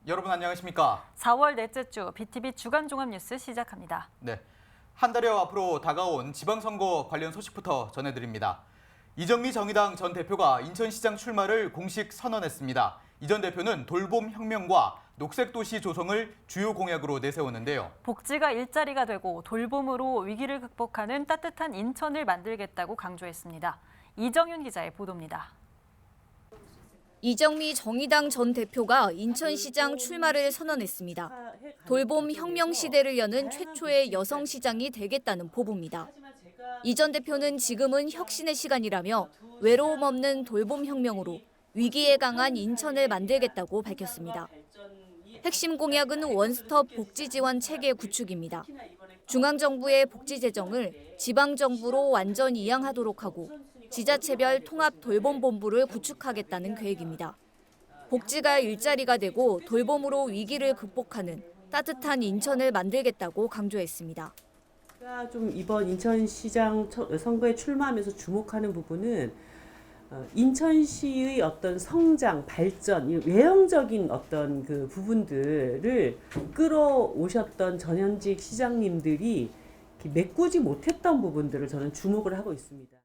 여러분 안녕하십니까? 4월 넷째 주 BTV 주간 종합 뉴스 시작합니다. 네, 한 달여 앞으로 다가온 지방선거 관련 소식부터 전해드립니다. 이정미 정의당 전 대표가 인천시장 출마를 공식 선언했습니다. 이 전 대표는 돌봄 혁명과 녹색도시 조성을 주요 공약으로 내세웠는데요. 복지가 일자리가 되고 돌봄으로 위기를 극복하는 따뜻한 인천을 만들겠다고 강조했습니다. 이정윤 기자의 보도입니다. 이정미 정의당 전 대표가 인천시장 출마를 선언했습니다. 돌봄 혁명 시대를 여는 최초의 여성시장이 되겠다는 포부입니다. 이 전 대표는 지금은 혁신의 시간이라며 외로움 없는 돌봄 혁명으로 위기에 강한 인천을 만들겠다고 밝혔습니다. 핵심 공약은 원스톱 복지 지원 체계 구축입니다. 중앙정부의 복지 재정을 지방정부로 완전 이양하도록 하고 지자체별 통합 돌봄본부를 구축하겠다는 계획입니다. 복지가 일자리가 되고 돌봄으로 위기를 극복하는 따뜻한 인천을 만들겠다고 강조했습니다. 제가 좀 이번 인천시장 선거에 출마하면서 주목하는 부분은 인천시의 어떤 성장, 발전, 외형적인 어떤 그 부분들을 끌어오셨던 전현직 시장님들이 메꾸지 못했던 부분들을 저는 주목을 하고 있습니다.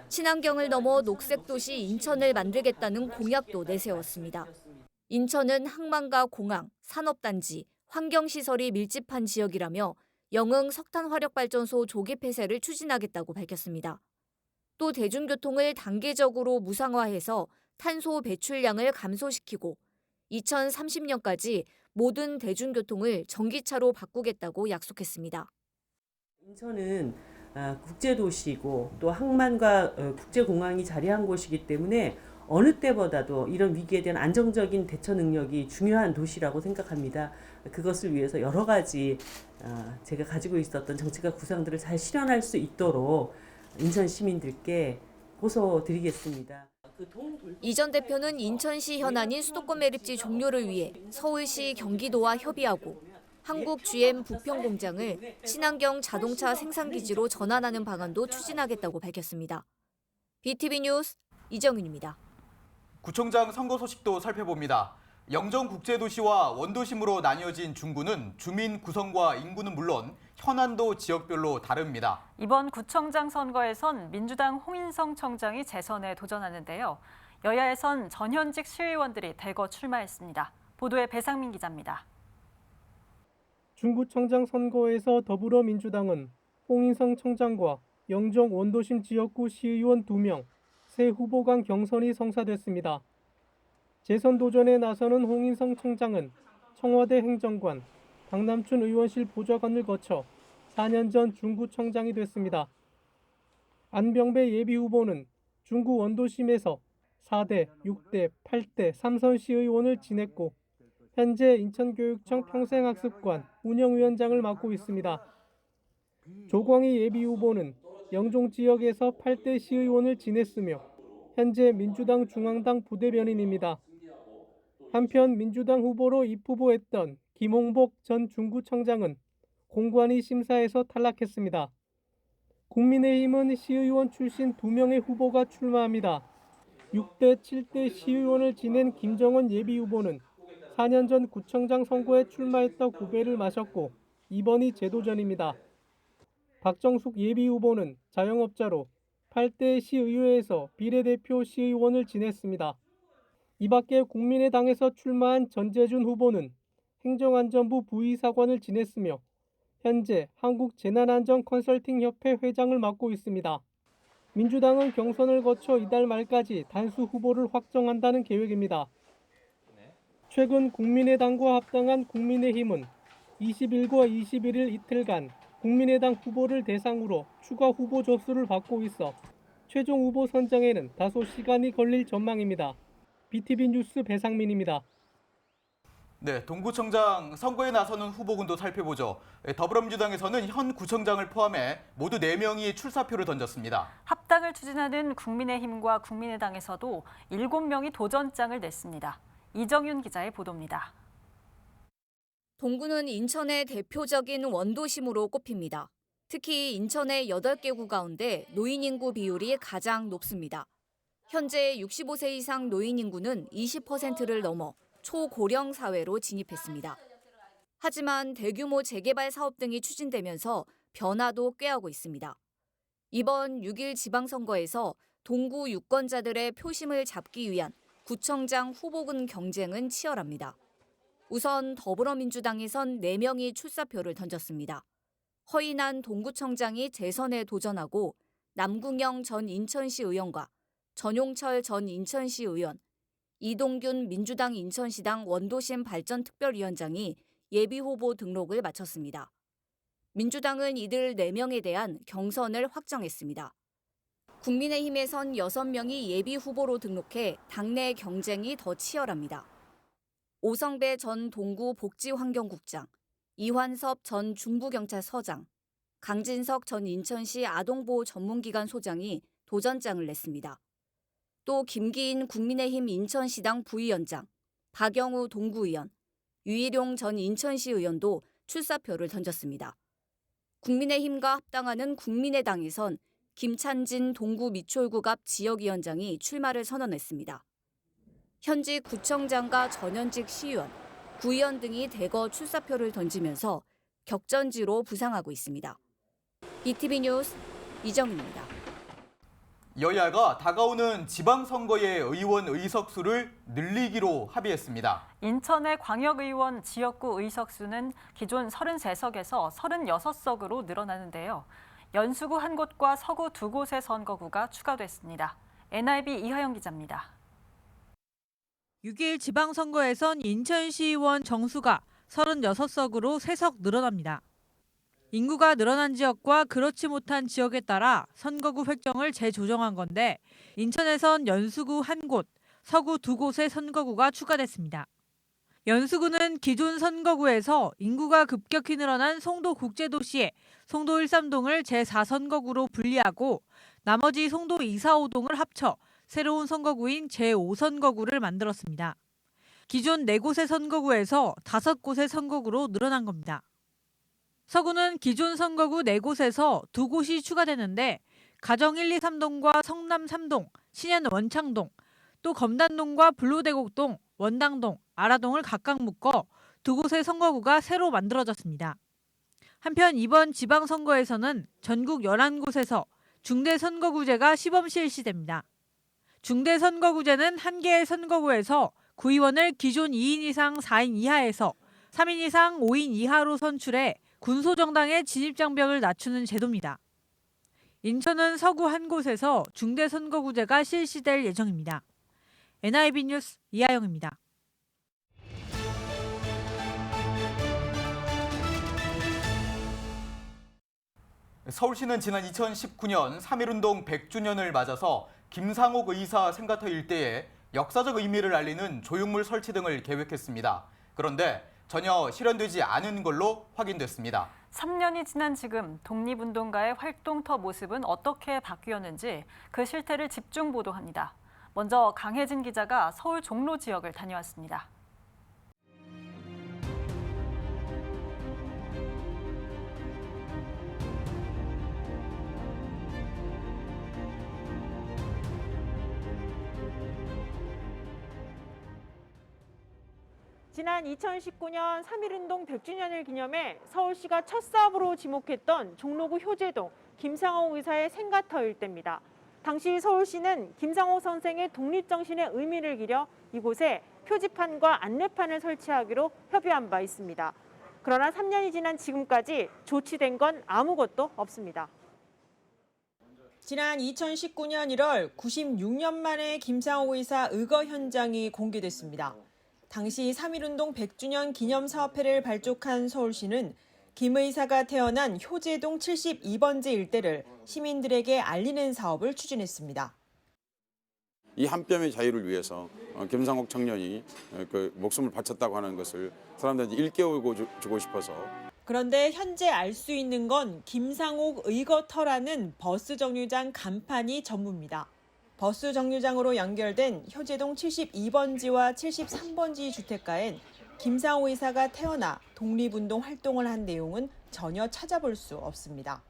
친환경을 넘어 녹색도시 인천을 만들겠다는 공약도 내세웠습니다. 인천은 항만과 공항, 산업단지, 환경시설이 밀집한 지역이라며 영흥 석탄화력발전소 조기 폐쇄를 추진하겠다고 밝혔습니다. 또 대중교통을 단계적으로 무상화해서 탄소 배출량을 감소시키고 2030년까지 모든 대중교통을 전기차로 바꾸겠다고 약속했습니다. 인천은 국제도시이고 또 항만과 국제공항이 자리한 곳이기 때문에 어느 때보다도 이런 위기에 대한 안정적인 대처 능력이 중요한 도시라고 생각합니다. 그것을 위해서 여러 가지 제가 가지고 있었던 정책과 구상들을 잘 실현할 수 있도록 인천 시민들께 호소드리겠습니다. 이 전 대표는 인천시 현안인 수도권 매립지 종료를 위해 서울시 경기도와 협의하고 한국 GM 부평 공장을 친환경 자동차 생산기지로 전환하는 방안도 추진하겠다고 밝혔습니다. BTV 뉴스 이정윤입니다. 구청장 선거 소식도 살펴봅니다. 영정국제도시와 원도심으로 나뉘어진 중구는 주민 구성과 인구는 물론 현안도 지역별로 다릅니다. 이번 구청장 선거에선 민주당 홍인성 청장이 재선에 도전하는데요. 여야에선 전현직 시의원들이 대거 출마했습니다. 보도에 배상민 기자입니다. 중구청장 선거에서 더불어민주당은 홍인성 청장과 영정 원도심 지역구 시의원 2명, 새 후보 간 경선이 성사됐습니다. 재선 도전에 나서는 홍인성 청장은 청와대 행정관, 박남춘 의원실 보좌관을 거쳐 4년 전 중구청장이 됐습니다. 안병배 예비후보는 중구 원도심에서 4대, 6대, 8대 3선 시의원을 지냈고 현재 인천교육청 평생학습관 운영위원장을 맡고 있습니다. 조광희 예비후보는 영종 지역에서 8대 시의원을 지냈으며 현재 민주당 중앙당 부대변인입니다. 한편 민주당 후보로 입후보했던 김홍복 전 중구청장은 공관위 심사에서 탈락했습니다. 국민의힘은 시의원 출신 2명의 후보가 출마합니다. 6대, 7대 시의원을 지낸 김정은 예비후보는 4년 전 구청장 선거에 출마했다 고배를 마셨고 이번이 재도전입니다. 박정숙 예비후보는 자영업자로 8대 시의회에서 비례대표 시의원을 지냈습니다. 이 밖에 국민의당에서 출마한 전재준 후보는 행정안전부 부의사관을 지냈으며 현재 한국재난안전컨설팅협회 회장을 맡고 있습니다. 민주당은 경선을 거쳐 이달 말까지 단수 후보를 확정한다는 계획입니다. 최근 국민의당과 합당한 국민의힘은 20일과 21일 이틀간 국민의당 후보를 대상으로 추가 후보 접수를 받고 있어 최종 후보 선정에는 다소 시간이 걸릴 전망입니다. BTV 뉴스 배상민입니다. 네, 동구청장 선거에 나서는 후보군도 살펴보죠. 더불어민주당에서는 현 구청장을 포함해 모두 4명이 출사표를 던졌습니다. 합당을 추진하는 국민의힘과 국민의당에서도 7명이 도전장을 냈습니다. 이정윤 기자의 보도입니다. 동구는 인천의 대표적인 원도심으로 꼽힙니다. 특히 인천의 8개 구 가운데 노인 인구 비율이 가장 높습니다. 현재 65세 이상 노인 인구는 20%를 넘어 초고령 사회로 진입했습니다. 하지만 대규모 재개발 사업 등이 추진되면서 변화도 꾀하고 있습니다. 이번 6일 지방선거에서 동구 유권자들의 표심을 잡기 위한 구청장 후보군 경쟁은 치열합니다. 우선 더불어민주당에선 4명이 출사표를 던졌습니다. 허인한 동구청장이 재선에 도전하고 남궁영 전 인천시 의원과 전용철 전 인천시 의원, 이동균 민주당 인천시당 원도심 발전특별위원장이 예비후보 등록을 마쳤습니다. 민주당은 이들 4명에 대한 경선을 확정했습니다. 국민의힘에선 6명이 예비후보로 등록해 당내 경쟁이 더 치열합니다. 오성배 전 동구 복지환경국장, 이환섭 전 중부경찰서장, 강진석 전 인천시 아동보호 전문기관 소장이 도전장을 냈습니다. 또 김기인 국민의힘 인천시당 부위원장, 박영우 동구의원, 유일용 전 인천시 의원도 출사표를 던졌습니다. 국민의힘과 합당하는 국민의당에선 김찬진 동구 미추홀구 갑 지역위원장이 출마를 선언했습니다. 현직 구청장과 전현직 시의원, 구의원 등이 대거 출사표를 던지면서 격전지로 부상하고 있습니다. BTV 뉴스 이정입니다. 여야가 다가오는 지방선거의 의원 의석수를 늘리기로 합의했습니다. 인천의 광역의원 지역구 의석수는 기존 33석에서 36석으로 늘어나는데요. 연수구 1곳과 서구 2곳의 선거구가 추가됐습니다. NIB 이하영 기자입니다. 6일 지방선거에선 인천시의원 정수가 36석으로 3석 늘어납니다. 인구가 늘어난 지역과 그렇지 못한 지역에 따라 선거구 획정을 재조정한 건데 인천에선 연수구 1곳, 서구 2곳의 선거구가 추가됐습니다. 연수구는 기존 선거구에서 인구가 급격히 늘어난 송도국제도시에 송도 13동을 제4선거구로 분리하고 나머지 송도 2, 4, 5동을 합쳐 새로운 선거구인 제5선거구를 만들었습니다. 기존 4곳의 선거구에서 5곳의 선거구로 늘어난 겁니다. 서구는 기존 선거구 4곳에서 2곳이 추가되는데 가정 1, 2, 3동과 성남 3동, 신현 원창동, 또 검단동과 불로대곡동, 원당동, 아라동을 각각 묶어 2곳의 선거구가 새로 만들어졌습니다. 한편 이번 지방선거에서는 전국 11곳에서 중대선거구제가 시범 실시됩니다. 중대선거구제는 1개의 선거구에서 구의원을 기존 2인 이상 4인 이하에서 3인 이상 5인 이하로 선출해 군소정당의 진입장벽을 낮추는 제도입니다. 인천은 서구 1곳에서 중대선거구제가 실시될 예정입니다. NIB 뉴스 이하영입니다. 서울시는 지난 2019년 3.1운동 100주년을 맞아서 김상옥 의사 생가터 일대에 역사적 의미를 알리는 조형물 설치 등을 계획했습니다. 그런데 전혀 실현되지 않은 걸로 확인됐습니다. 3년이 지난 지금 독립운동가의 활동터 모습은 어떻게 바뀌었는지 그 실태를 집중 보도합니다. 먼저 강혜진 기자가 서울 종로 지역을 다녀왔습니다. 지난 2019년 3.1운동 100주년을 기념해 서울시가 첫 사업으로 지목했던 종로구 효제동 김상옥 의사의 생가터 일대입니다. 당시 서울시는 김상옥 선생의 독립정신의 의미를 기려 이곳에 표지판과 안내판을 설치하기로 협의한 바 있습니다. 그러나 3년이 지난 지금까지 조치된 건 아무것도 없습니다. 지난 2019년 1월 96년 만에 김상옥 의사 의거 현장이 공개됐습니다. 당시 3.1운동 100주년 기념사업회를 발족한 서울시는 김 의사가 태어난 효제동 72번지 일대를 시민들에게 알리는 사업을 추진했습니다. 이 한 뼘의 자유를 위해서 김상옥 청년이 그 목숨을 바쳤다고 하는 것을 사람들한테 일깨우고 주고 싶어서. 그런데 현재 알 수 있는 건 김상옥 의거터라는 버스 정류장 간판이 전부입니다. 버스 정류장으로 연결된 효제동 72번지와 73번지 주택가엔 김상옥 의사가 태어나 독립운동 활동을 한 내용은 전혀 찾아볼 수 없습니다.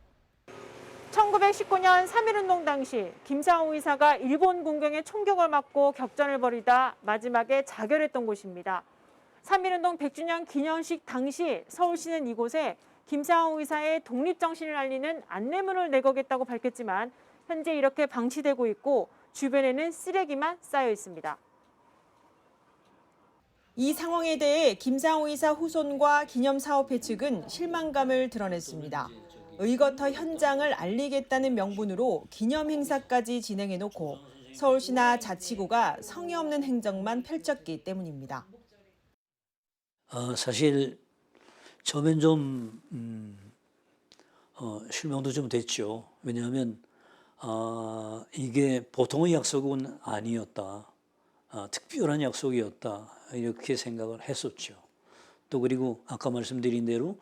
1919년 3.1운동 당시 김상호 의사가 일본 군경의 총격을 맞고 격전을 벌이다 마지막에 자결했던 곳입니다. 3.1운동 100주년 기념식 당시 서울시는 이곳에 김상호 의사의 독립정신을 알리는 안내문을 내거겠다고 밝혔지만 현재 이렇게 방치되고 있고 주변에는 쓰레기만 쌓여 있습니다. 이 상황에 대해 김상호 의사 후손과 기념사업회 측은 실망감을 드러냈습니다. 의거터 현장을 알리겠다는 명분으로 기념 행사까지 진행해놓고 서울시나 자치구가 성의 없는 행정만 펼쳤기 때문입니다. 사실 처음엔 좀 실망도 좀 됐죠. 왜냐하면 이게 보통의 약속은 아니었다. 특별한 약속이었다. 이렇게 생각을 했었죠. 또 그리고 아까 말씀드린 대로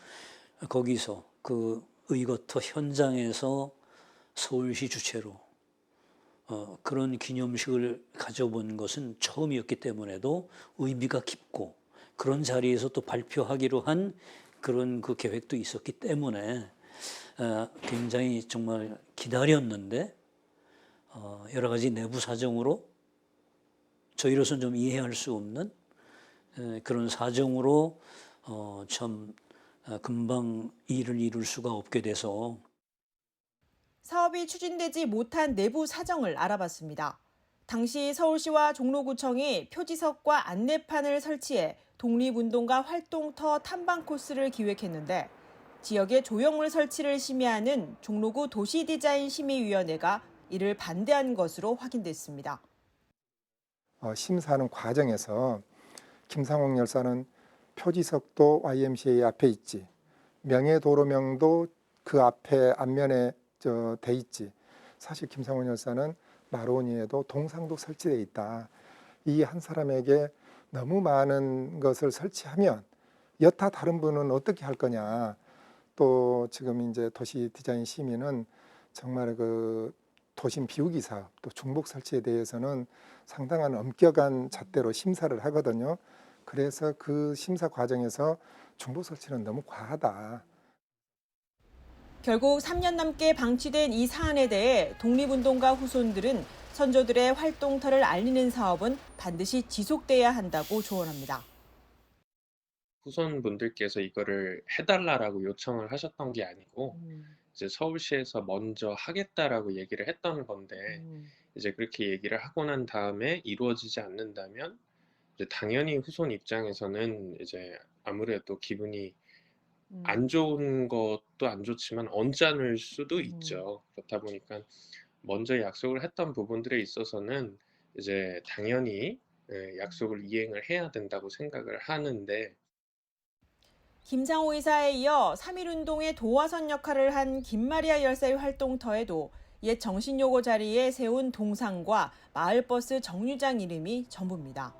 거기서 그 의거터 현장에서 서울시 주최로 그런 기념식을 가져본 것은 처음이었기 때문에도 의미가 깊고 그런 자리에서 또 발표하기로 한 그런 그 계획도 있었기 때문에 굉장히 정말 기다렸는데 여러 가지 내부 사정으로 저희로서는 좀 이해할 수 없는 그런 사정으로 참 금방 일을 이룰 수가 없게 돼서 사업이 추진되지 못한 내부 사정을 알아봤습니다. 당시 서울시와 종로구청이 표지석과 안내판을 설치해 독립운동가 활동터 탐방 코스를 기획했는데 지역에 조형물 설치를 심의하는 종로구 도시디자인심의위원회가 이를 반대한 것으로 확인됐습니다. 심사하는 과정에서 김상옥 열사는 표지석도 YMCA 앞에 있지, 명예도로명도 그 앞에 앞면에 돼 있지. 사실 김상옥 열사는 마로니에도 동상도 설치돼 있다. 이 한 사람에게 너무 많은 것을 설치하면 여타 다른 분은 어떻게 할 거냐. 또 지금 이제 도시 디자인 심의는 정말 그 도심 비우기 사업, 또 중복 설치에 대해서는 상당한 엄격한 잣대로 심사를 하거든요. 그래서 그 심사 과정에서 중복 설치는 너무 과하다. 결국 3년 넘게 방치된 이 사안에 대해 독립운동가 후손들은 선조들의 활동터를 알리는 사업은 반드시 지속돼야 한다고 조언합니다. 후손분들께서 이거를 해달라라고 요청을 하셨던 게 아니고 이제 서울시에서 먼저 하겠다라고 얘기를 했던 건데 이제 그렇게 얘기를 하고 난 다음에 이루어지지 않는다면 이제 당연히 후손 입장에서는 이제 아무래도 기분이 안 좋은 것도 안 좋지만 언짢을 수도 있죠. 그렇다 보니까 먼저 약속을 했던 부분들에 있어서는 이제 당연히 약속을 이행을 해야 된다고 생각을 하는데 김상호 의사에 이어 3.1운동의 도화선 역할을 한 김마리아 열사의 활동터에도 옛 정신요고 자리에 세운 동상과 마을버스 정류장 이름이 전부입니다.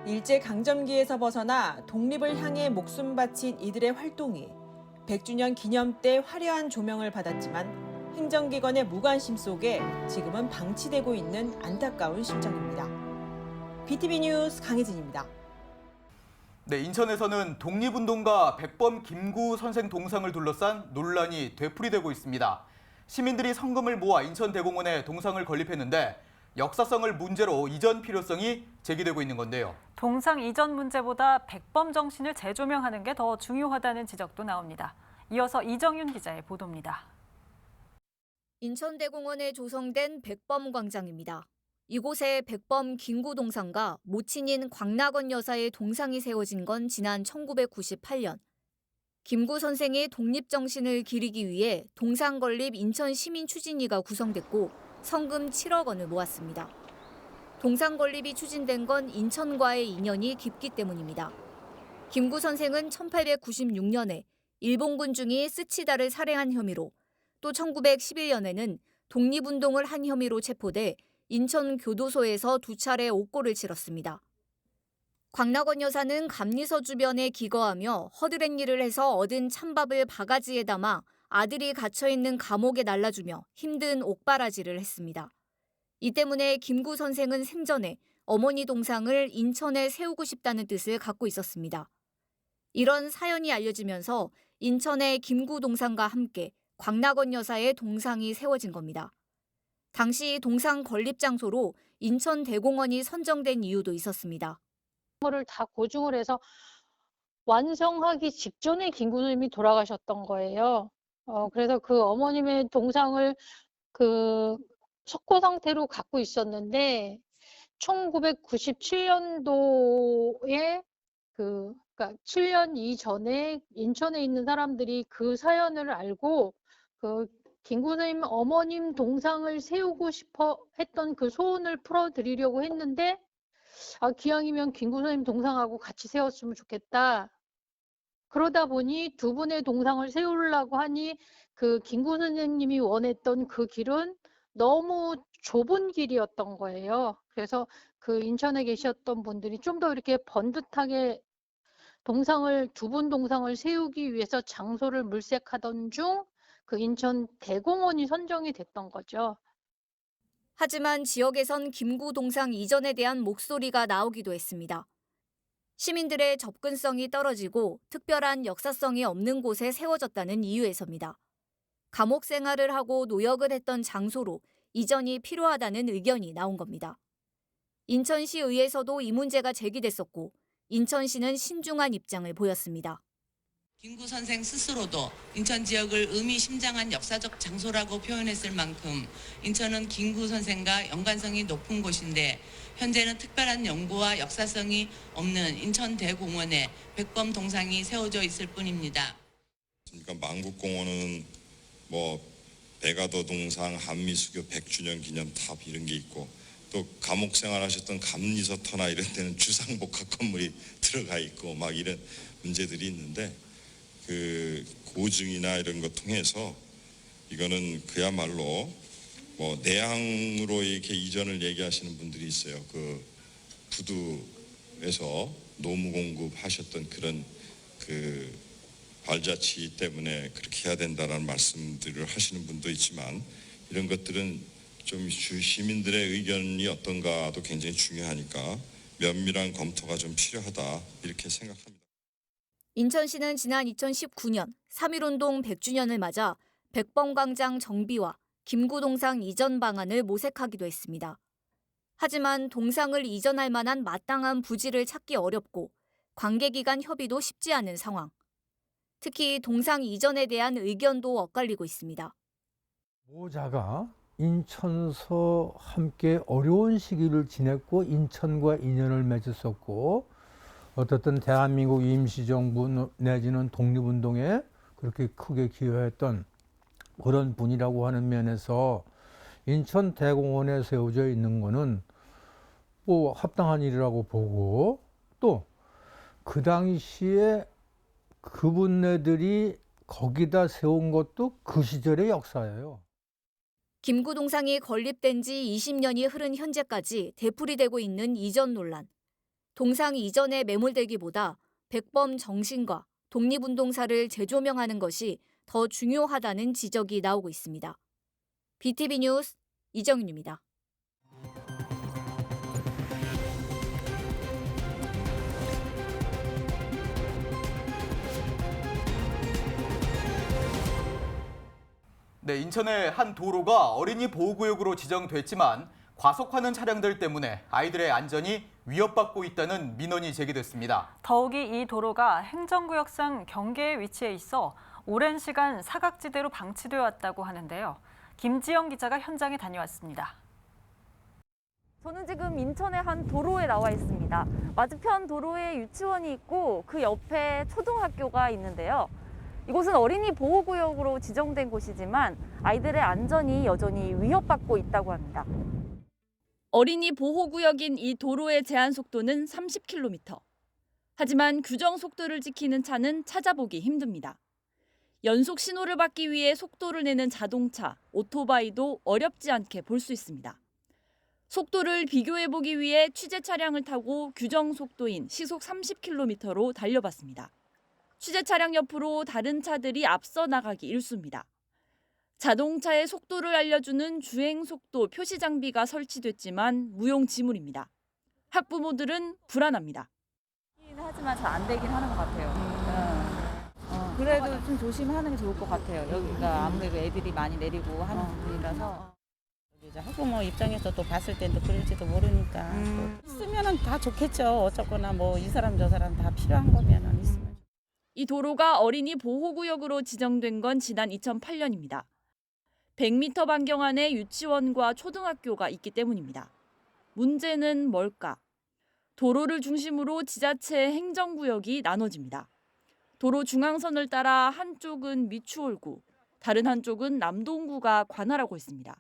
일제강점기에서 벗어나 독립을 향해 목숨 바친 이들의 활동이 100주년 기념 때 화려한 조명을 받았지만 행정기관의 무관심 속에 지금은 방치되고 있는 안타까운 실정입니다. BTV 뉴스 강혜진입니다. 네, 인천에서는 독립운동가 백범 김구 선생 동상을 둘러싼 논란이 되풀이되고 있습니다. 시민들이 성금을 모아 인천대공원에 동상을 건립했는데 역사성을 문제로 이전 필요성이 제기되고 있는 건데요. 동상 이전 문제보다 백범 정신을 재조명하는 게 더 중요하다는 지적도 나옵니다. 이어서 이정윤 기자의 보도입니다. 인천대공원에 조성된 백범광장입니다. 이곳에 백범 김구 동상과 모친인 광락원 여사의 동상이 세워진 건 지난 1998년. 김구 선생의 독립정신을 기리기 위해 동상 건립 인천시민추진위가 구성됐고 성금 7억 원을 모았습니다. 동상 건립이 추진된 건 인천과의 인연이 깊기 때문입니다. 김구 선생은 1896년에 일본군 중이 스치다를 살해한 혐의로 또 1911년에는 독립운동을 한 혐의로 체포돼 인천 교도소에서 2차례 옥고를 치렀습니다. 광락원 여사는 감리서 주변에 기거하며 허드렛 일을 해서 얻은 찬밥을 바가지에 담아 아들이 갇혀있는 감옥에 날라주며 힘든 옥바라지를 했습니다. 이 때문에 김구 선생은 생전에 어머니 동상을 인천에 세우고 싶다는 뜻을 갖고 있었습니다. 이런 사연이 알려지면서 인천의 김구 동상과 함께 광락원 여사의 동상이 세워진 겁니다. 당시 동상 건립 장소로 인천대공원이 선정된 이유도 있었습니다. 거를 다 고증을 해서 완성하기 직전에 김구선생님이 돌아가셨던 거예요. 그래서 그 어머님의 동상을 그 석고 상태로 갖고 있었는데 1997년도에 그러니까 7년 이전에 인천에 있는 사람들이 그 사연을 알고 그 김구선생님 어머님 동상을 세우고 싶어 했던 그 소원을 풀어드리려고 했는데 기왕이면 김구선생님 동상하고 같이 세웠으면 좋겠다. 그러다 보니 두 분의 동상을 세우려고 하니 그 김구선생님이 원했던 그 길은 너무 좁은 길이었던 거예요. 그래서 그 인천에 계셨던 분들이 좀 더 이렇게 번듯하게 두 분 동상을 세우기 위해서 장소를 물색하던 중 그 인천 대공원이 선정이 됐던 거죠. 하지만 지역에선 김구 동상 이전에 대한 목소리가 나오기도 했습니다. 시민들의 접근성이 떨어지고 특별한 역사성이 없는 곳에 세워졌다는 이유에서입니다. 감옥 생활을 하고 노역을 했던 장소로 이전이 필요하다는 의견이 나온 겁니다. 인천시의회에서도 이 문제가 제기됐었고 인천시는 신중한 입장을 보였습니다. 김구 선생 스스로도 인천 지역을 의미심장한 역사적 장소라고 표현했을 만큼 인천은 김구 선생과 연관성이 높은 곳인데 현재는 특별한 연구와 역사성이 없는 인천 대공원에 백범 동상이 세워져 있을 뿐입니다. 그러니까 만국공원은 뭐 백아도 동상, 한미수교 100주년 기념탑 이런 게 있고 또 감옥 생활하셨던 감리서터나 이런 데는 주상복합 건물이 들어가 있고 막 이런 문제들이 있는데 그 고증이나 이런 거 통해서 이거는 그야말로 뭐 내항으로 이렇게 이전을 얘기하시는 분들이 있어요. 그 부두에서 노무 공급하셨던 그런 그 발자취 때문에 그렇게 해야 된다라는 말씀들을 하시는 분도 있지만 이런 것들은 좀 시민들의 의견이 어떤가도 굉장히 중요하니까 면밀한 검토가 좀 필요하다 이렇게 생각합니다. 인천시는 지난 2019년 3.1운동 100주년을 맞아 백범광장 정비와 김구 동상 이전 방안을 모색하기도 했습니다. 하지만 동상을 이전할 만한 마땅한 부지를 찾기 어렵고 관계기관 협의도 쉽지 않은 상황. 특히 동상 이전에 대한 의견도 엇갈리고 있습니다. 모자가 인천서 함께 어려운 시기를 지냈고 인천과 인연을 맺었었고 어떻든 대한민국 임시정부 내지는 독립운동에 그렇게 크게 기여했던 그런 분이라고 하는 면에서 인천 대공원에 세워져 있는 거는 뭐 합당한 일이라고 보고 또 그 당시에 그분네들이 거기다 세운 것도 그 시절의 역사예요. 김구 동상이 건립된 지 20년이 흐른 현재까지 되풀이되고 있는 이전 논란. 동상 이전에 매몰되기보다 백범 정신과 독립운동사를 재조명하는 것이 더 중요하다는 지적이 나오고 있습니다. BTV 뉴스 이정윤입니다. 네, 인천의 한 도로가 어린이 보호구역으로 지정됐지만 과속하는 차량들 때문에 아이들의 안전이 위협받고 있다는 민원이 제기됐습니다. 더욱이 이 도로가 행정구역상 경계에 위치해 있어 오랜 시간 사각지대로 방치되어 왔다고 하는데요. 김지영 기자가 현장에 다녀왔습니다. 저는 지금 인천의 한 도로에 나와 있습니다. 맞은편 도로에 유치원이 있고 그 옆에 초등학교가 있는데요. 이곳은 어린이 보호구역으로 지정된 곳이지만 아이들의 안전이 여전히 위협받고 있다고 합니다. 어린이 보호구역인 이 도로의 제한 속도는 30km. 하지만 규정 속도를 지키는 차는 찾아보기 힘듭니다. 연속 신호를 받기 위해 속도를 내는 자동차, 오토바이도 어렵지 않게 볼 수 있습니다. 속도를 비교해보기 위해 취재 차량을 타고 규정 속도인 시속 30km로 달려봤습니다. 취재 차량 옆으로 다른 차들이 앞서 나가기 일쑤입니다. 자동차의 속도를 알려주는 주행속도 표시 장비가 설치됐지만 무용지물입니다. 학부모들은 불안합니다. 하지만 잘 안 되긴 하는 것 같아요. 그래도 좀 조심하는 게 좋을 것 같아요. 여기가 아무래도 애들이 많이 내리고 하는 부분이라서. 학부모 입장에서 또 봤을 땐 또 그럴지도 모르니까 또 있으면은 다 좋겠죠. 어쨌거나 뭐 이 사람 저 사람 다 필요한 거면은 있으면. 이 도로가 어린이 보호구역으로 지정된 건 지난 2008년입니다. 100m 반경 안에 유치원과 초등학교가 있기 때문입니다. 문제는 뭘까? 도로를 중심으로 지자체 행정구역이 나눠집니다. 도로 중앙선을 따라 한쪽은 미추홀구, 다른 한쪽은 남동구가 관할하고 있습니다.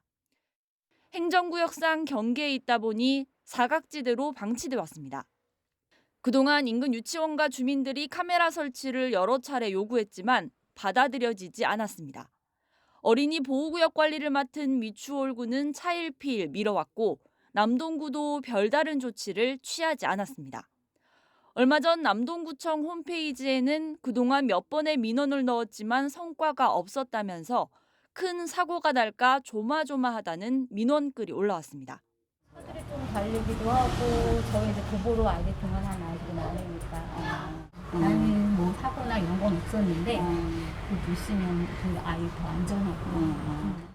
행정구역상 경계에 있다 보니 사각지대로 방치돼 왔습니다. 그동안 인근 유치원과 주민들이 카메라 설치를 여러 차례 요구했지만 받아들여지지 않았습니다. 어린이 보호구역 관리를 맡은 미추홀구는 차일피일 미뤄왔고 남동구도 별다른 조치를 취하지 않았습니다. 얼마 전 남동구청 홈페이지에는 그동안 몇 번의 민원을 넣었지만 성과가 없었다면서 큰 사고가 날까 조마조마하다는 민원글이 올라왔습니다. 차들이 좀 달리기도 하고 저희 이제 도보로 아이들 등원하는 아이들이 많으니까 나는 뭐 사고나 이런 건 없었는데 그 있으면 그 아이 더 안전하고.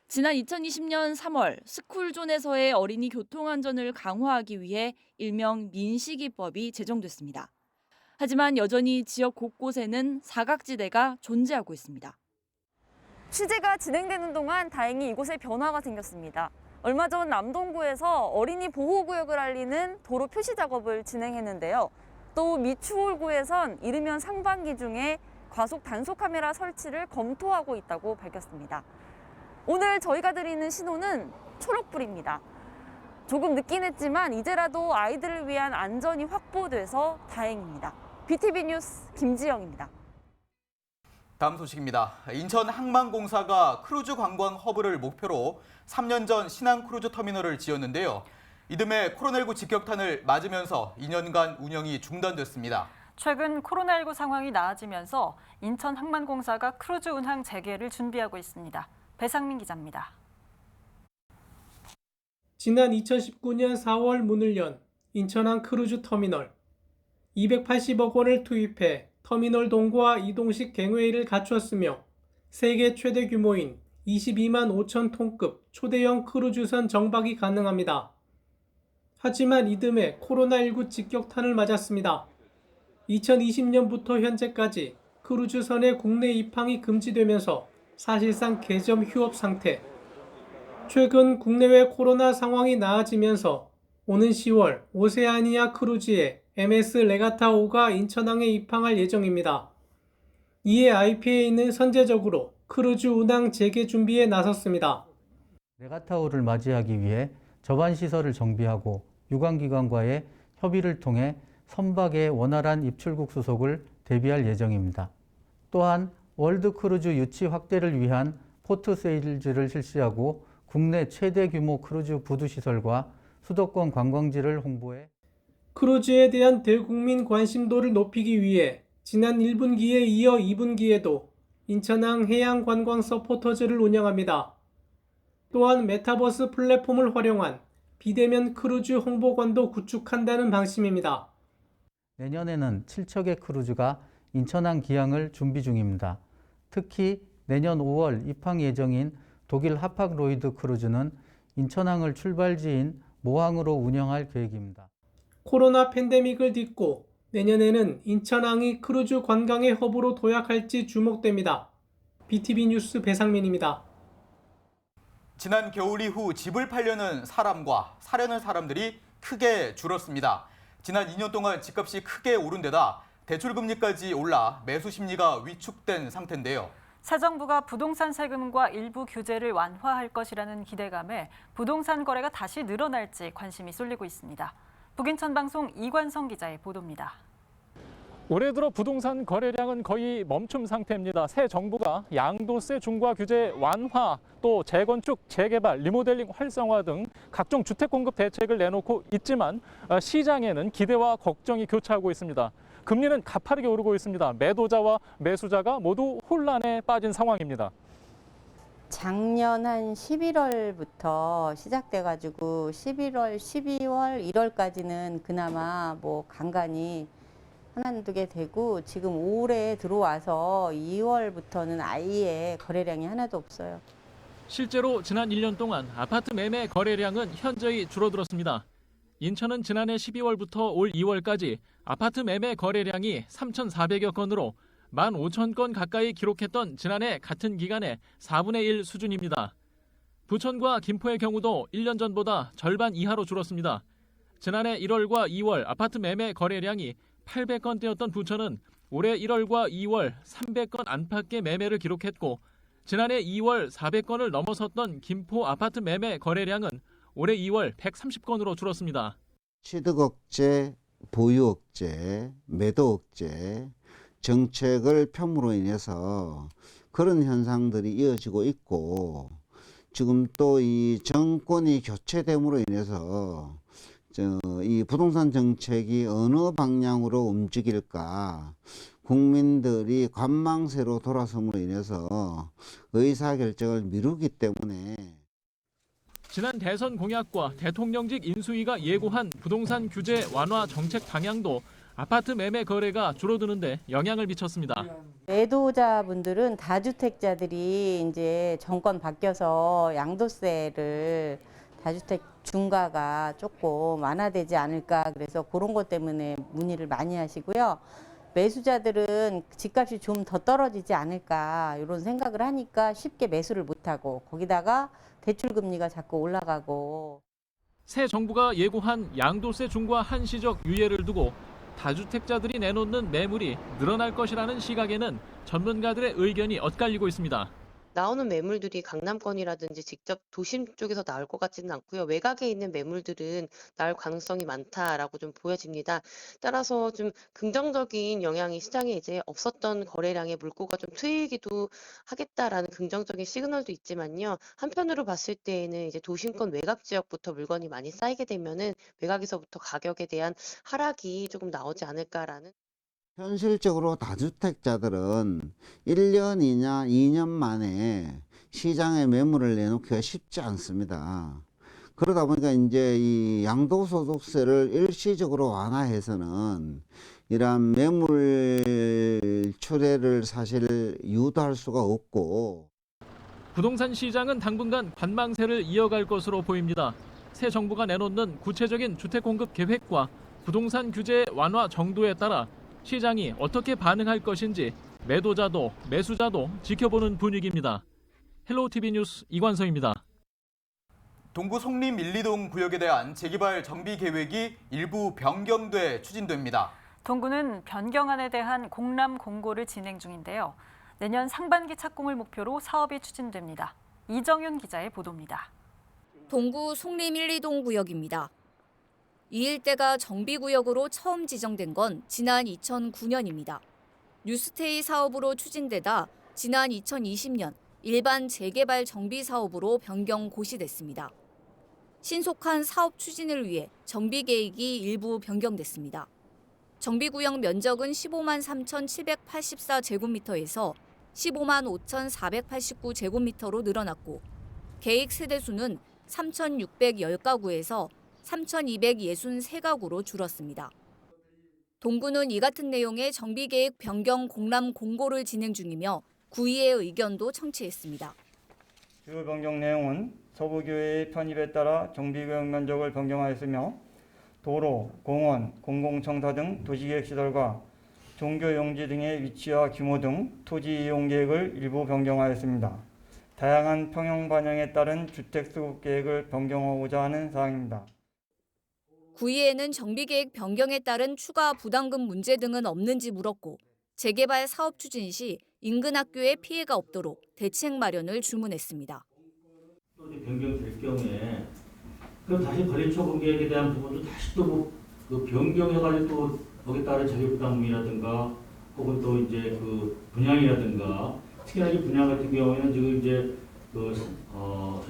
지난 2020년 3월 스쿨존에서의 어린이 교통안전을 강화하기 위해 일명 민식이법이 제정됐습니다. 하지만 여전히 지역 곳곳에는 사각지대가 존재하고 있습니다. 취재가 진행되는 동안 다행히 이곳에 변화가 생겼습니다. 얼마 전 남동구에서 어린이 보호구역을 알리는 도로 표시 작업을 진행했는데요. 또 미추홀구에선 이르면 상반기 중에 과속 단속 카메라 설치를 검토하고 있다고 밝혔습니다. 오늘 저희가 드리는 신호는 초록불입니다. 조금 늦긴 했지만 이제라도 아이들을 위한 안전이 확보돼서 다행입니다. BTV 뉴스 김지영입니다. 다음 소식입니다. 인천 항만공사가 크루즈 관광 허브를 목표로 3년 전 신안 크루즈 터미널을 지었는데요. 이듬해 코로나19 직격탄을 맞으면서 2년간 운영이 중단됐습니다. 최근 코로나19 상황이 나아지면서 인천 항만공사가 크루즈 운항 재개를 준비하고 있습니다. 배상민 기자입니다. 지난 2019년 4월 문을 연 인천항 크루즈 터미널. 280억 원을 투입해 터미널 동과 이동식 갱웨이를 갖추었으며 세계 최대 규모인 22만 5천 톤급 초대형 크루즈선 정박이 가능합니다. 하지만 이듬해 코로나19 직격탄을 맞았습니다. 2020년부터 현재까지 크루즈선의 국내 입항이 금지되면서 사실상 개점 휴업 상태. 최근 국내외 코로나 상황이 나아지면서 오는 10월 오세아니아 크루즈의 MS 레가타5가 인천항에 입항할 예정입니다. 이에 IPA는 선제적으로 크루즈 운항 재개 준비에 나섰습니다. 레가타5를 맞이하기 위해 접안 시설을 정비하고 유관기관과의 협의를 통해 선박의 원활한 입출국 수속을 대비할 예정입니다. 또한 월드 크루즈 유치 확대를 위한 포트 세일즈를 실시하고 국내 최대 규모 크루즈 부두 시설과 수도권 관광지를 홍보해 크루즈에 대한 대국민 관심도를 높이기 위해 지난 1분기에 이어 2분기에도 인천항 해양관광 서포터즈를 운영합니다. 또한 메타버스 플랫폼을 활용한 비대면 크루즈 홍보관도 구축한다는 방침입니다. 내년에는 7척의 크루즈가 인천항 기항을 준비 중입니다. 특히 내년 5월 입항 예정인 독일 하팍로이드 크루즈는 인천항을 출발지인 모항으로 운영할 계획입니다. 코로나 팬데믹을 딛고 내년에는 인천항이 크루즈 관광의 허브로 도약할지 주목됩니다. BTV 뉴스 배상민입니다. 지난 겨울 이후 집을 팔려는 사람과 사려는 사람들이 크게 줄었습니다. 지난 2년 동안 집값이 크게 오른 데다 대출금리까지 올라 매수 심리가 위축된 상태인데요. 새 정부가 부동산 세금과 일부 규제를 완화할 것이라는 기대감에 부동산 거래가 다시 늘어날지 관심이 쏠리고 있습니다. 북인천방송 이관성 기자의 보도입니다. 올해 들어 부동산 거래량은 거의 멈춤 상태입니다. 새 정부가 양도세 중과 규제 완화, 또 재건축, 재개발, 리모델링 활성화 등 각종 주택 공급 대책을 내놓고 있지만 시장에는 기대와 걱정이 교차하고 있습니다. 금리는 가파르게 오르고 있습니다. 매도자와 매수자가 모두 혼란에 빠진 상황입니다. 작년 한 11월부터 시작돼가지고 11월, 12월, 1월까지는 그나마 뭐 간간히 하나 두 개 되고 지금 올해 들어와서 2월부터는 아예 거래량이 하나도 없어요. 실제로 지난 1년 동안 아파트 매매 거래량은 현저히 줄어들었습니다. 인천은 지난해 12월부터 올 2월까지 아파트 매매 거래량이 3,400여 건으로 15,000건 가까이 기록했던 지난해 같은 기간의 4분의 1 수준입니다. 부천과 김포의 경우도 1년 전보다 절반 이하로 줄었습니다. 지난해 1월과 2월 아파트 매매 거래량이 800건대였던 부천은 올해 1월과 2월 300건 안팎의 매매를 기록했고 지난해 2월 400건을 넘어섰던 김포 아파트 매매 거래량은 올해 2월 130건으로 줄었습니다. 취득 억제, 보유 억제, 매도 억제 정책을 펴므로 인해서 그런 현상들이 이어지고 있고 지금 또 이 정권이 교체됨으로 인해서 이 부동산 정책이 어느 방향으로 움직일까 국민들이 관망세로 돌아섬으로 인해서 의사결정을 미루기 때문에 지난 대선 공약과 대통령직 인수위가 예고한 부동산 규제 완화 정책 방향도 아파트 매매 거래가 줄어드는데 영향을 미쳤습니다. 매도자분들은 다주택자들이 이제 정권 바뀌어서 양도세를 다주택 중과가 조금 완화되지 않을까 그래서 그런 것 때문에 문의를 많이 하시고요. 매수자들은 집값이 좀 더 떨어지지 않을까 이런 생각을 하니까 쉽게 매수를 못하고 거기다가 대출금리가 자꾸 올라가고. 새 정부가 예고한 양도세 중과 한시적 유예를 두고 다주택자들이 내놓는 매물이 늘어날 것이라는 시각에는 전문가들의 의견이 엇갈리고 있습니다. 나오는 매물들이 강남권이라든지 직접 도심 쪽에서 나올 것 같지는 않고요. 외곽에 있는 매물들은 나올 가능성이 많다라고 좀 보여집니다. 따라서 좀 긍정적인 영향이 시장에 이제 없었던 거래량의 물꼬가 좀 트이기도 하겠다라는 긍정적인 시그널도 있지만요. 한편으로 봤을 때에는 이제 도심권 외곽 지역부터 물건이 많이 쌓이게 되면은 외곽에서부터 가격에 대한 하락이 조금 나오지 않을까라는. 현실적으로 다주택자들은 1년이냐 2년 만에 시장에 매물을 내놓기가 쉽지 않습니다. 그러다 보니까 이제 이 양도소득세를 일시적으로 완화해서는 이러한 매물 출회를 사실 유도할 수가 없고 부동산 시장은 당분간 관망세를 이어갈 것으로 보입니다. 새 정부가 내놓는 구체적인 주택 공급 계획과 부동산 규제 완화 정도에 따라 시장이 어떻게 반응할 것인지 매도자도 매수자도 지켜보는 분위기입니다. 헬로우TV 뉴스 이관성입니다. 동구 송림 1, 2동 구역에 대한 재개발 정비 계획이 일부 변경돼 추진됩니다. 동구는 변경안에 대한 공람 공고를 진행 중인데요. 내년 상반기 착공을 목표로 사업이 추진됩니다. 이정윤 기자의 보도입니다. 동구 송림 1, 2동 구역입니다. 이 일대가 정비구역으로 처음 지정된 건 지난 2009년입니다. 뉴스테이 사업으로 추진되다 지난 2020년 일반 재개발 정비 사업으로 변경 고시됐습니다. 신속한 사업 추진을 위해 정비 계획이 일부 변경됐습니다. 정비구역 면적은 15만 3,784제곱미터에서 15만 5,489제곱미터로 늘어났고 계획 세대수는 3,610가구에서 3,263가구로 줄었습니다. 동구는 이 같은 내용의 정비계획 변경 공람 공고를 진행 중이며 구의의 의견도 청취했습니다. 주요 변경 내용은 서부교회의 편입에 따라 정비구역 면적을 변경하였으며 도로, 공원, 공공청사 등 도시계획시설과 종교용지 등의 위치와 규모 등 토지 이용 계획을 일부 변경하였습니다. 다양한 평형 반영에 따른 주택 수급 계획을 변경하고자 하는 사항입니다. 구의회는 정비계획 변경에 따른 추가 부담금 문제 등은 없는지 물었고 재개발 사업 추진 시 인근 학교에 피해가 없도록 대책 마련을 주문했습니다. 변경될 경우에 그럼 다시 거래처분 계획에 대한 부분도 다시 또 그 변경해가지고 또 거기에 따른 자기 부담금이라든가 혹은 또 이제 그 분양이라든가 특히나 이 분양 같은 경우에는 지금 이제 저희가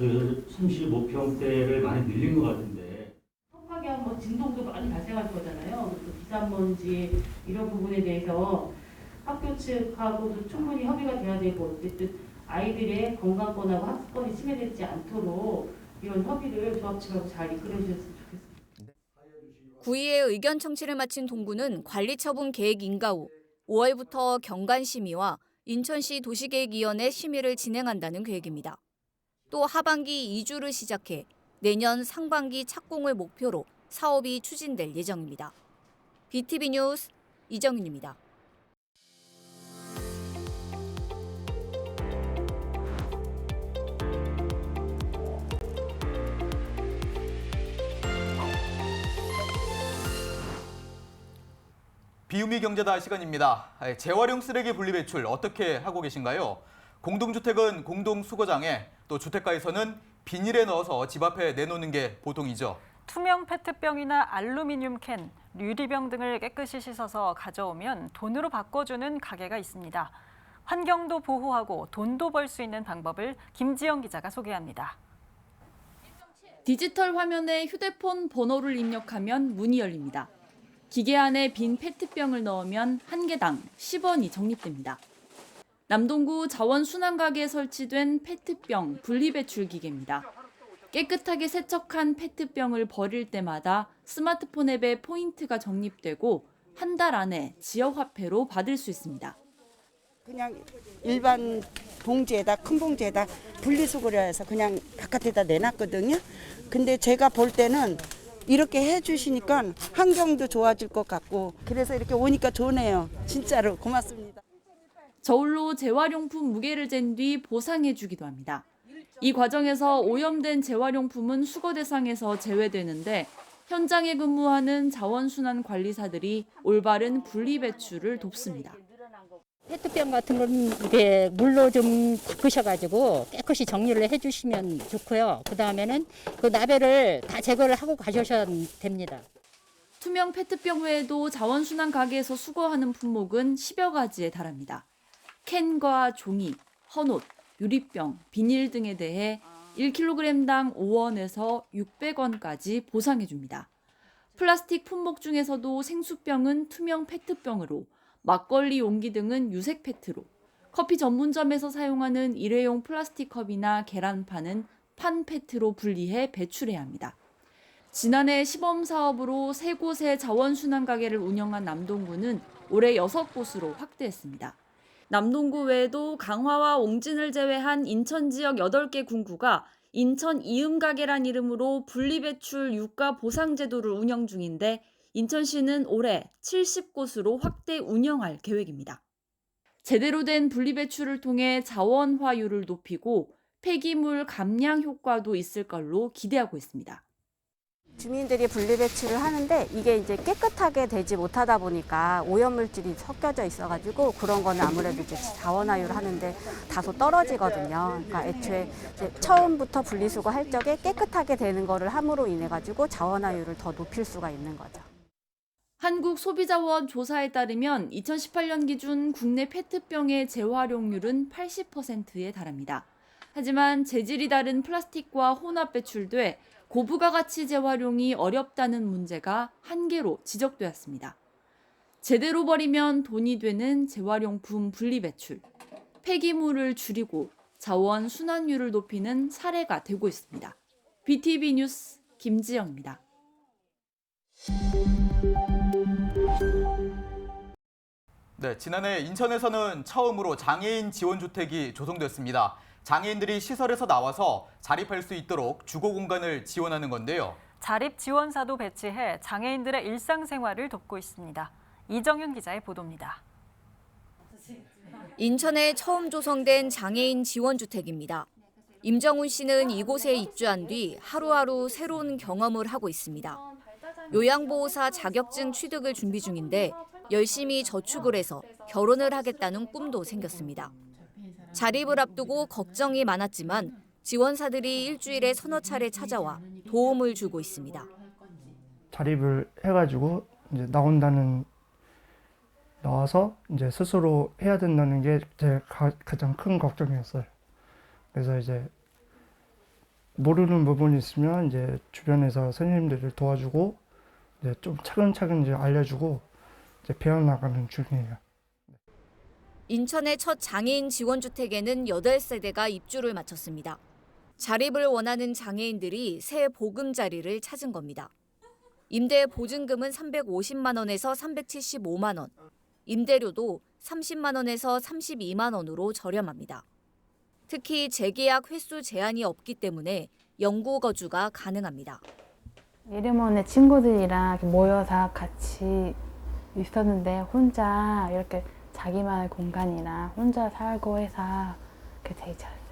35평대를 많이 늘린 것 같은데. 석학이야 뭐 진동도 많이 발생할 거잖아요. 비산먼지 이런 부분에 대해서 학교 측하고도 충분히 협의가 돼야 되고 어쨌든 아이들의 건강권하고 학습권이 침해되지 않도록 이런 협의를 조합 측하고 잘 이끌어 주셨으면 좋겠습니다. 구의회 의견 청취를 마친 동구는 관리 처분 계획 인가 후 5월부터 경관 심의와 인천시 도시계획위원회 심의를 진행한다는 계획입니다. 또 하반기 2주를 시작해 내년 상반기 착공을 목표로 사업이 추진될 예정입니다. BTV 뉴스 이정윤입니다. 비유미 경제다 시간입니다. 재활용 쓰레기 분리배출 어떻게 하고 계신가요? 공동주택은 공동수거장에, 또 주택가에서는 비닐에 넣어서 집 앞에 내놓는 게 보통이죠. 투명 페트병이나 알루미늄 캔, 유리병 등을 깨끗이 씻어서 가져오면 돈으로 바꿔주는 가게가 있습니다. 환경도 보호하고 돈도 벌 수 있는 방법을 김지영 기자가 소개합니다. 디지털 화면에 휴대폰 번호를 입력하면 문이 열립니다. 기계 안에 빈 페트병을 넣으면 한 개당 10원이 적립됩니다. 남동구 자원순환가게에 설치된 페트병 분리배출 기계입니다. 깨끗하게 세척한 페트병을 버릴 때마다 스마트폰 앱에 포인트가 적립되고 한 달 안에 지역화폐로 받을 수 있습니다. 그냥 일반 봉지에다, 큰 봉지에다 분리수거를 해서 그냥 바깥에다 내놨거든요. 근데 제가 볼 때는 이렇게 해주시니까 환경도 좋아질 것 같고 그래서 이렇게 오니까 좋네요. 진짜로 고맙습니다. 저울로 재활용품 무게를 잰 뒤 보상해주기도 합니다. 이 과정에서 오염된 재활용품은 수거 대상에서 제외되는데 현장에 근무하는 자원순환 관리사들이 올바른 분리배출을 돕습니다. 페트병 같은 건 이렇게 물로 좀 닦으셔가지고 깨끗이 정리를 해주시면 좋고요. 그 다음에는 그 나베를 다 제거를 하고 가셔야 됩니다. 투명 페트병 외에도 자원순환 가게에서 수거하는 품목은 10여 가지에 달합니다. 캔과 종이, 헌옷, 유리병, 비닐 등에 대해 1kg당 5원에서 600원까지 보상해줍니다. 플라스틱 품목 중에서도 생수병은 투명 페트병으로, 막걸리 용기 등은 유색 페트로, 커피 전문점에서 사용하는 일회용 플라스틱 컵이나 계란판은 판 페트로 분리해 배출해야 합니다. 지난해 시범 사업으로 3곳의 자원순환 가게를 운영한 남동구는 올해 6곳으로 확대했습니다. 남동구 외에도 강화와 옹진을 제외한 인천 지역 8개 군구가 인천 이음가게란 이름으로 분리배출 유가 보상 제도를 운영 중인데 인천시는 올해 70곳으로 확대 운영할 계획입니다. 제대로 된 분리배출을 통해 자원화율을 높이고 폐기물 감량 효과도 있을 걸로 기대하고 있습니다. 주민들이 분리배출을 하는데 이게 이제 깨끗하게 되지 못하다 보니까 오염물질이 섞여져 있어가지고 그런 거는 아무래도 이제 자원화율을 하는데 다소 떨어지거든요. 그러니까 애초에 이제 처음부터 분리수거 할 적에 깨끗하게 되는 거를 함으로 인해 가지고 자원화율을 더 높일 수가 있는 거죠. 한국소비자원 조사에 따르면 2018년 기준 국내 페트병의 재활용률은 80%에 달합니다. 하지만 재질이 다른 플라스틱과 혼합 배출돼 고부가가치 재활용이 어렵다는 문제가 한계로 지적되었습니다. 제대로 버리면 돈이 되는 재활용품 분리배출, 폐기물을 줄이고 자원 순환율을 높이는 사례가 되고 있습니다. BTV 뉴스 김지영입니다. 네, 지난해 인천에서는 처음으로 장애인 지원주택이 조성됐습니다. 장애인들이 시설에서 나와서 자립할 수 있도록 주거 공간을 지원하는 건데요. 자립 지원사도 배치해 장애인들의 일상생활을 돕고 있습니다. 이정윤 기자의 보도입니다. 인천에 처음 조성된 장애인 지원주택입니다. 임정훈 씨는 이곳에 입주한 뒤 하루하루 새로운 경험을 하고 있습니다. 요양보호사 자격증 취득을 준비 중인데 열심히 저축을 해서 결혼을 하겠다는 꿈도 생겼습니다. 자립을 앞두고 걱정이 많았지만 지원사들이 일주일에 서너 차례 찾아와 도움을 주고 있습니다. 자립을 해가지고 이제 나와서 이제 스스로 해야 된다는 게 제 가장 큰 걱정이었어요. 그래서 이제 모르는 부분이 있으면 이제 주변에서 선생님들을 도와주고 이제 좀 차근차근 이제 알려주고 이제 배워나가는 중이에요. 인천의 첫 장애인 지원주택에는 8세대가 입주를 마쳤습니다. 자립을 원하는 장애인들이 새 보금자리를 찾은 겁니다. 임대 보증금은 350만 원에서 375만 원, 임대료도 30만 원에서 32만 원으로 저렴합니다. 특히 재계약 횟수 제한이 없기 때문에 영구 거주가 가능합니다. 이름원에 친구들이랑 모여서 같이 있었는데 혼자 이렇게 자기만의 공간이나 혼자 살고 해서 그게 되게 좋았어요.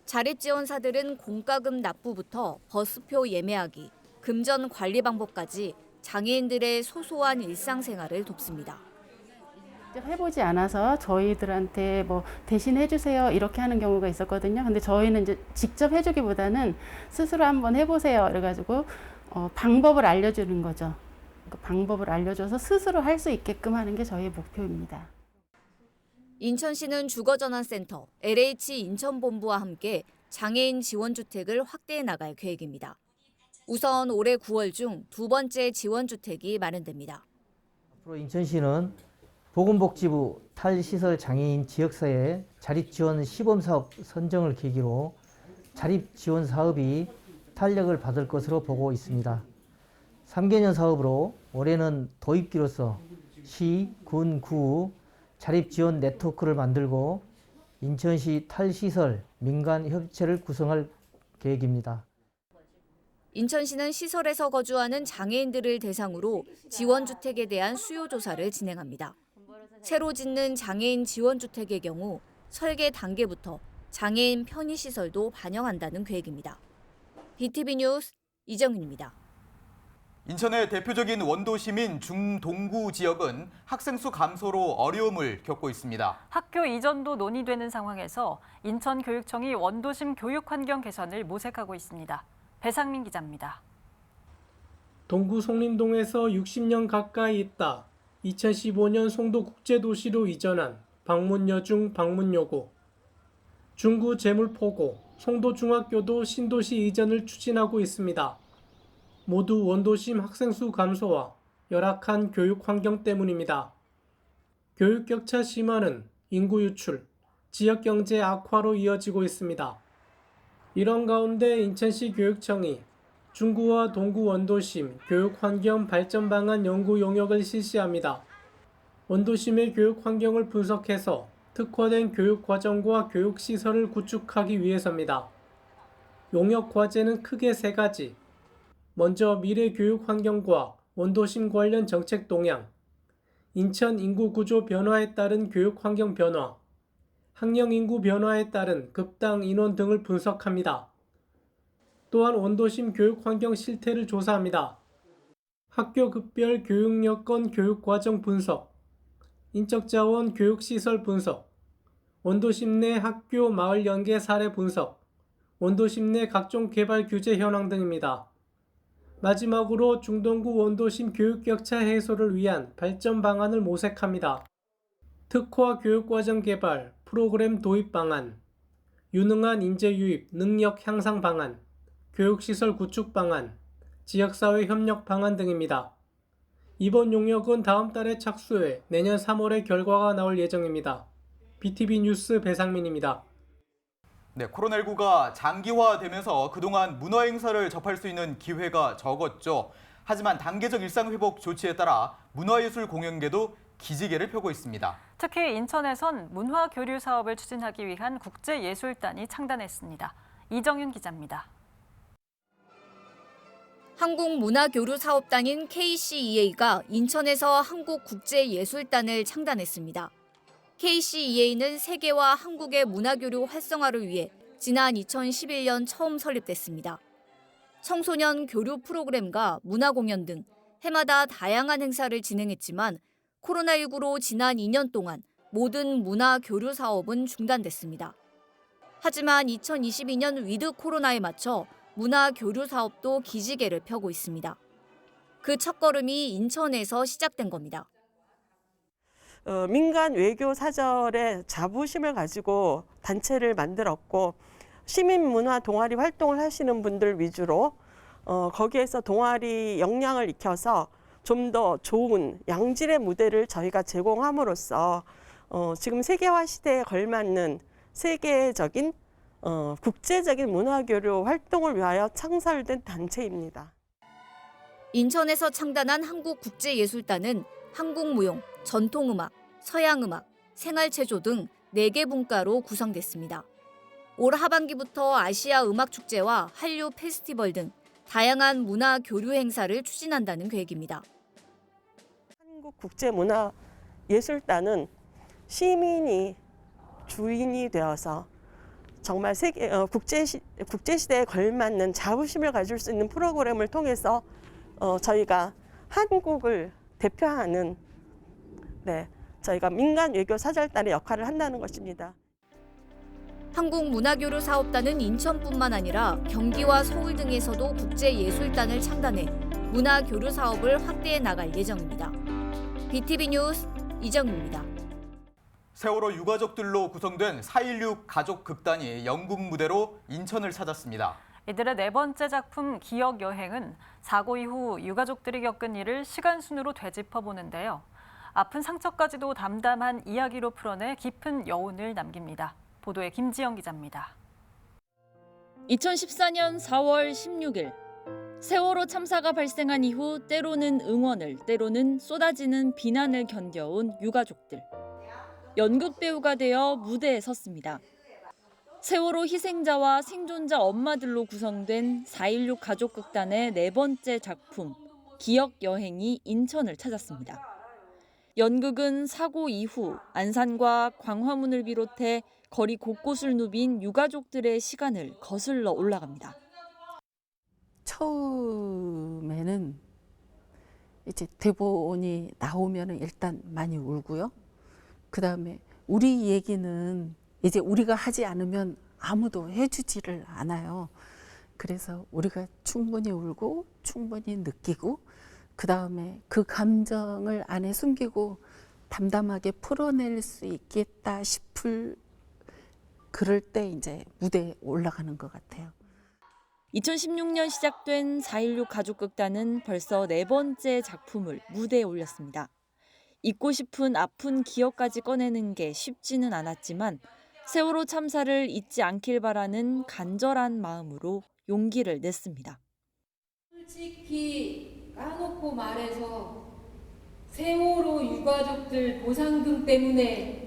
자립지원사들은 공과금 납부부터 버스표 예매하기, 금전 관리 방법까지 장애인들의 소소한 일상생활을 돕습니다. 직접 해보지 않아서 저희들한테 뭐 대신 해주세요 이렇게 하는 경우가 있었거든요. 근데 저희는 이제 직접 해주기보다는 스스로 한번 해보세요. 그래가지고 방법을 알려주는 거죠. 그 방법을 알려줘서 스스로 할 수 있게끔 하는 게 저희의 목표입니다. 인천시는 주거전환센터 LH 인천본부와 함께 장애인 지원주택을 확대해 나갈 계획입니다. 우선 올해 9월 중 두 번째 지원주택이 마련됩니다. 앞으로 인천시는 보건복지부 탈시설 장애인 지역사회 자립지원 시범사업 선정을 계기로 자립지원 사업이 탄력을 받을 것으로 보고 있습니다. 3개년 사업으로 올해는 도입기로서 시, 군, 구 자립지원 네트워크를 만들고 인천시 탈시설 민간협의체를 구성할 계획입니다. 인천시는 시설에서 거주하는 장애인들을 대상으로 지원주택에 대한 수요 조사를 진행합니다. 새로 짓는 장애인 지원주택의 경우 설계 단계부터 장애인 편의시설도 반영한다는 계획입니다. BTV 뉴스 이정윤입니다. 인천의 대표적인 원도심인 중동구 지역은 학생 수 감소로 어려움을 겪고 있습니다. 학교 이전도 논의되는 상황에서 인천교육청이 원도심 교육환경 개선을 모색하고 있습니다. 배상민 기자입니다. 동구 송림동에서 60년 가까이 있다 2015년 송도국제도시로 이전한 방문여중 방문여고, 중구 재물포고, 송도중학교도 신도시 이전을 추진하고 있습니다. 모두 원도심 학생 수 감소와 열악한 교육 환경 때문입니다. 교육 격차 심화는 인구 유출, 지역 경제 악화로 이어지고 있습니다. 이런 가운데 인천시 교육청이 중구와 동구 원도심 교육 환경 발전 방안 연구 용역을 실시합니다. 원도심의 교육 환경을 분석해서 특화된 교육 과정과 교육 시설을 구축하기 위해서입니다. 용역 과제는 크게 3가지. 먼저 미래 교육 환경과 원도심 관련 정책 동향, 인천 인구 구조 변화에 따른 교육 환경 변화, 학령 인구 변화에 따른 급당 인원 등을 분석합니다. 또한 원도심 교육 환경 실태를 조사합니다. 학교 급별 교육 여건 교육 과정 분석, 인적 자원 교육 시설 분석, 원도심 내 학교 마을 연계 사례 분석, 원도심 내 각종 개발 규제 현황 등입니다. 마지막으로 중동구 원도심 교육 격차 해소를 위한 발전 방안을 모색합니다. 특화 교육과정 개발, 프로그램 도입 방안, 유능한 인재 유입, 능력 향상 방안, 교육시설 구축 방안, 지역사회 협력 방안 등입니다. 이번 용역은 다음 달에 착수해 내년 3월에 결과가 나올 예정입니다. BTV 뉴스 배상민입니다. 네, 코로나19가 장기화되면서 그동안 문화행사를 접할 수 있는 기회가 적었죠. 하지만 단계적 일상회복 조치에 따라 문화예술 공연계도 기지개를 펴고 있습니다. 특히 인천에선 문화교류 사업을 추진하기 위한 국제예술단이 창단했습니다. 이정윤 기자입니다. 한국문화교류사업단인 KCEA가 인천에서 한국국제예술단을 창단했습니다. KCEA는 세계와 한국의 문화교류 활성화를 위해 지난 2011년 처음 설립됐습니다. 청소년 교류 프로그램과 문화공연 등 해마다 다양한 행사를 진행했지만 코로나19로 지난 2년 동안 모든 문화교류 사업은 중단됐습니다. 하지만 2022년 위드 코로나에 맞춰 문화교류 사업도 기지개를 펴고 있습니다. 그 첫걸음이 인천에서 시작된 겁니다. 민간 외교 사절의 자부심을 가지고 단체를 만들었고 시민문화 동아리 활동을 하시는 분들 위주로 거기에서 동아리 역량을 익혀서 좀 더 좋은 양질의 무대를 저희가 제공함으로써 지금 세계화 시대에 걸맞는 세계적인 국제적인 문화교류 활동을 위하여 창설된 단체입니다. 인천에서 창단한 한국국제예술단은 한국무용, 전통음악, 서양음악, 생활체조 등 4개 분과로 구성됐습니다. 올 하반기부터 아시아 음악축제와 한류 페스티벌 등 다양한 문화 교류 행사를 추진한다는 계획입니다. 한국국제문화예술단은 시민이 주인이 되어서 정말 국제시대에 걸맞는 자부심을 가질 수 있는 프로그램을 통해서 저희가 한국을 대표하는 저희가 민간 외교 사절단의 역할을 한다는 것입니다. 한국문화교류사업단은 인천뿐만 아니라 경기와 서울 등에서도 국제예술단을 창단해 문화교류 사업을 확대해 나갈 예정입니다. BTV 뉴스 이정입니다. 세월호 유가족들로 구성된 4.16 가족극단이 연극 무대로 인천을 찾았습니다. 이들의 4번째 작품 기억여행은 사고 이후 유가족들이 겪은 일을 시간순으로 되짚어보는데요. 아픈 상처까지도 담담한 이야기로 풀어내 깊은 여운을 남깁니다. 보도에 김지영 기자입니다. 2014년 4월 16일 세월호 참사가 발생한 이후 때로는 응원을, 때로는 쏟아지는 비난을 견뎌온 유가족들. 연극 배우가 되어 무대에 섰습니다. 세월호 희생자와 생존자 엄마들로 구성된 4.16 가족극단의 4번째 작품 기억여행이 인천을 찾았습니다. 연극은 사고 이후 안산과 광화문을 비롯해 거리 곳곳을 누빈 유가족들의 시간을 거슬러 올라갑니다. 처음에는 이제 대본이 나오면 일단 많이 울고요. 그다음에 우리 얘기는 이제 우리가 하지 않으면 아무도 해주지를 않아요. 그래서 우리가 충분히 울고 충분히 느끼고 그다음에 그 감정을 안에 숨기고 담담하게 풀어낼 수 있겠다 싶을 그럴 때 이제 무대에 올라가는 것 같아요. 2016년 시작된 4.16 가족극단은 벌써 4번째 작품을 무대에 올렸습니다. 잊고 싶은 아픈 기억까지 꺼내는 게 쉽지는 않았지만 세월호 참사를 잊지 않길 바라는 간절한 마음으로 용기를 냈습니다. 솔직히 까놓고 말해서 세월호 유가족들 보상금 때문에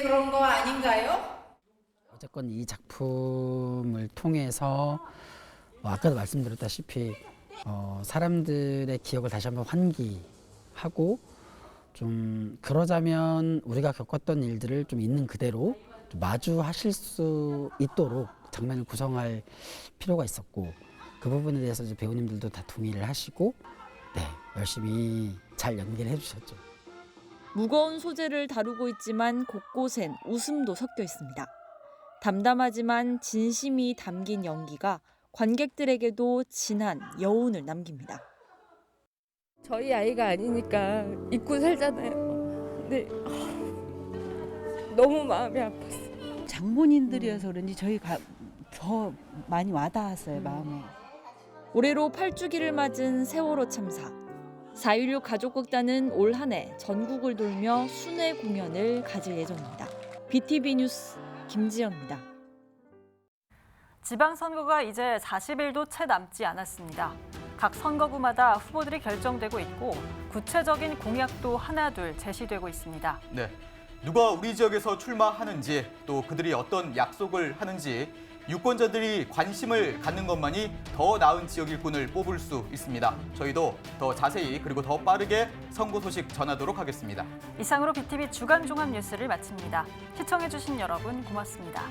그런 거 아닌가요? 어쨌건 이 작품을 통해서 아까도 말씀드렸다시피 사람들의 기억을 다시 한번 환기하고 좀 그러자면 우리가 겪었던 일들을 좀 있는 그대로 좀 마주하실 수 있도록 장면을 구성할 필요가 있었고 그 부분에 대해서 이제 배우님들도 다 동의를 하시고 열심히 잘 연기를 해주셨죠. 무거운 소재를 다루고 있지만 곳곳엔 웃음도 섞여 있습니다. 담담하지만 진심이 담긴 연기가 관객들에게도 진한 여운을 남깁니다. 저희 아이가 아니니까 잊고 살잖아요. 근데 너무 마음이 아팠어요. 장본인들이어서 그런지 저희가 더 많이 와닿았어요, 마음에. 올해로 8주기를 맞은 세월호 참사. 4.16 가족극단은 올 한 해 전국을 돌며 순회 공연을 가질 예정입니다. BTV 뉴스 김지영입니다. 지방선거가 이제 40일도 채 남지 않았습니다. 각 선거구마다 후보들이 결정되고 있고 구체적인 공약도 하나둘 제시되고 있습니다. 네, 누가 우리 지역에서 출마하는지 또 그들이 어떤 약속을 하는지 유권자들이 관심을 갖는 것만이 더 나은 지역 일꾼을 뽑을 수 있습니다. 저희도 더 자세히 그리고 더 빠르게 선거 소식 전하도록 하겠습니다. 이상으로 BTV 주간 종합 뉴스를 마칩니다. 시청해주신 여러분 고맙습니다.